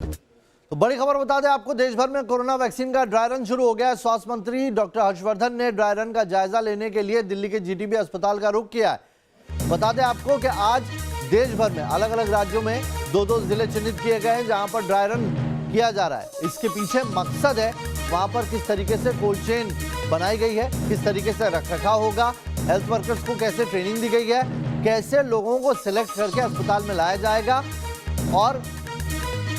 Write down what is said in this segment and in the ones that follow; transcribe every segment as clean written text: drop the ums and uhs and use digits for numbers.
तो बड़ी खबर बता दें आपको, देश भर में कोरोना वैक्सीन का ड्राई रन शुरू हो गया है। स्वास्थ्य मंत्री डॉक्टर हर्षवर्धन ने ड्राई रन का जायजा लेने के लिए दिल्ली के जीटीबी अस्पताल का रुख किया है। बता दें आपको कि आज देश भर में अलग अलग राज्यों में दो जिले चिन्हित किए गए हैं जहां पर ड्राई रन किया जा रहा है। इसके पीछे मकसद है वहां पर किस तरीके से कोल्ड चेन बनाई गई है, किस तरीके से रखरखाव होगा, हेल्थ वर्कर्स को कैसे ट्रेनिंग दी गई है, कैसे लोगों को सिलेक्ट करके अस्पताल में लाया जाएगा। और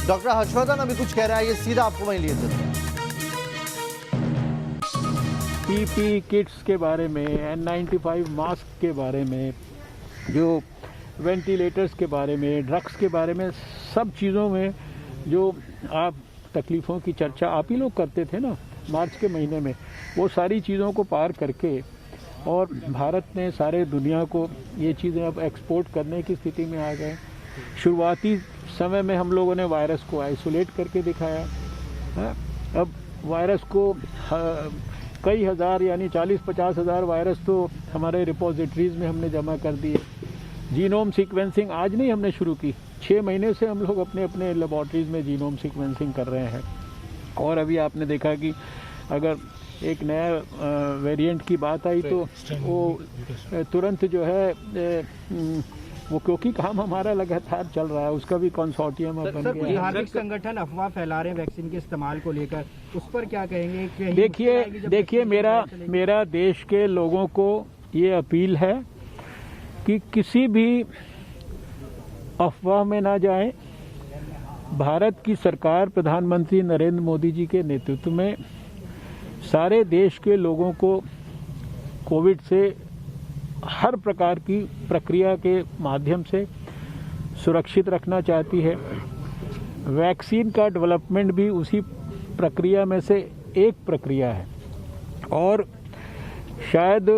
डॉक्टर हर्षवर्धन अभी कुछ कह रहा है, ये सीधा आपको वहीं लिए चलते हैं। पीपी किट्स के बारे में, N95 मास्क के बारे में, जो वेंटिलेटर्स के बारे में, ड्रग्स के बारे में, सब चीज़ों में जो आप तकलीफ़ों की चर्चा आप ही लोग करते थे ना मार्च के महीने में, वो सारी चीज़ों को पार करके और भारत ने सारे दुनिया को ये चीज़ें अब एक्सपोर्ट करने की स्थिति में आ गए। शुरुआती समय में हम लोगों ने वायरस को आइसोलेट करके दिखाया है। अब वायरस को कई हज़ार यानी 40-50 हज़ार वायरस तो हमारे रिपोजिटरीज़ में हमने जमा कर दिए। जीनोम सीक्वेंसिंग आज नहीं हमने शुरू की, 6 महीने से हम लोग अपने अपने लेबॉर्ट्रीज़ में जीनोम सीक्वेंसिंग कर रहे हैं। और अभी आपने देखा कि अगर एक नया वेरिएंट की बात आई तो वो तुरंत जो है वो, क्योंकि काम हमारा लगातार चल रहा है, उसका भी कंसोर्टियम बन गया है। धार्मिक संगठन अफवाह फैला रहे हैं वैक्सीन के इस्तेमाल को लेकर, उस पर क्या कहेंगे? देखिए मेरा देश के लोगों को ये अपील है कि किसी भी अफवाह में ना जाएं। भारत की सरकार प्रधानमंत्री नरेंद्र मोदी जी के नेतृत्व में सारे देश के लोगों को कोविड से हर प्रकार की प्रक्रिया के माध्यम से सुरक्षित रखना चाहती है। वैक्सीन का डेवलपमेंट भी उसी प्रक्रिया में से एक प्रक्रिया है और शायद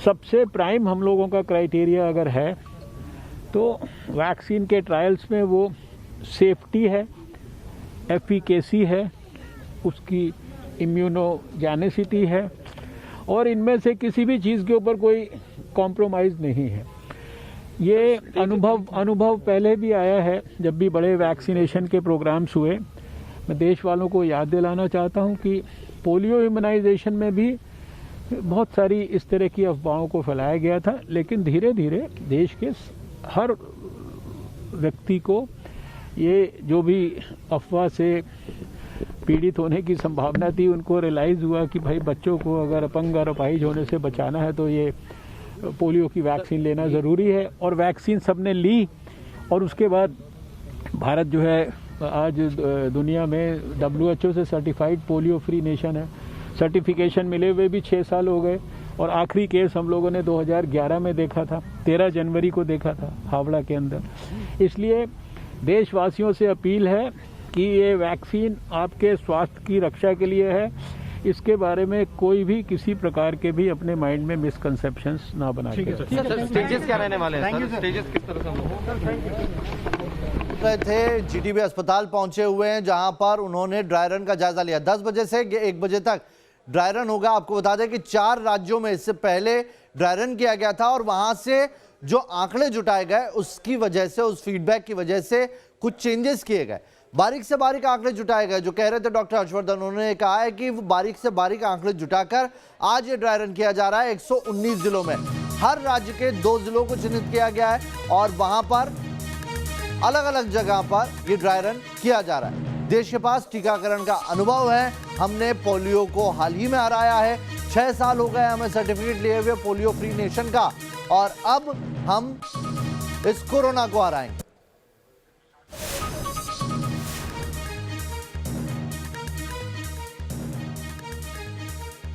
सबसे प्राइम हम लोगों का क्राइटेरिया अगर है तो वैक्सीन के ट्रायल्स में वो सेफ्टी है, एफिकेसी है, उसकी इम्यूनोजेनिसिटी है और इनमें से किसी भी चीज़ के ऊपर कोई कॉम्प्रोमाइज़ नहीं है। ये अनुभव पहले भी आया है जब भी बड़े वैक्सीनेशन के प्रोग्राम्स हुए। मैं देश वालों को याद दिलाना चाहता हूँ कि पोलियो इम्यूनाइजेशन में भी बहुत सारी इस तरह की अफवाहों को फैलाया गया था, लेकिन धीरे धीरे देश के हर व्यक्ति को ये जो भी अफवाह से पीड़ित होने की संभावना थी उनको रियलाइज़ हुआ कि भाई बच्चों को अगर अपंग और अपाहिज होने से बचाना है तो ये पोलियो की वैक्सीन लेना ज़रूरी है। और वैक्सीन सबने ली और उसके बाद भारत जो है आज दुनिया में WHO से सर्टिफाइड पोलियो फ्री नेशन है। सर्टिफिकेशन मिले हुए भी 6 साल हो गए और आखिरी केस हम लोगों ने 2011 में देखा था, 13 जनवरी को देखा था हावड़ा के अंदर। इसलिए देशवासियों से अपील है कि ये वैक्सीन आपके स्वास्थ्य की रक्षा के लिए है। इसके बारे में कोई भी किसी प्रकार के भी अपने माइंड में मिसकंसेप्शंस ना बना के। स्टेजेस क्या रहने वाले हैं सर? स्टेजेस किस तरह से थे जीटीबी अस्पताल पहुंचे हुए हैं जहां पर उन्होंने ड्राई रन का जायजा लिया। 10 बजे से 1 बजे तक ड्राई रन होगा। आपको बता दें कि 4 राज्यों में इससे पहले ड्राई रन किया गया था और वहां से जो आंकड़े जुटाए गए उसकी वजह से, उस फीडबैक की वजह से कुछ चेंजेस किए गए। बारीक से बारीक आंकड़े जुटाए गए। जो कह रहे थे डॉक्टर हर्षवर्धन, उन्होंने कहा है कि बारीक से बारीक आंकड़े जुटाकर आज ये ड्राई रन किया जा रहा है 119 जिलों में। हर राज्य के 2 जिलों को चिन्हित किया गया है और वहां पर अलग अलग जगह पर ये ड्राई रन किया जा रहा है। देश के पास टीकाकरण का अनुभव है, हमने पोलियो को हाल ही में हराया है। 6 साल हो गए हमें सर्टिफिकेट लिए हुए पोलियो फ्री नेशन का और अब हम इस कोरोना को हराएंगे।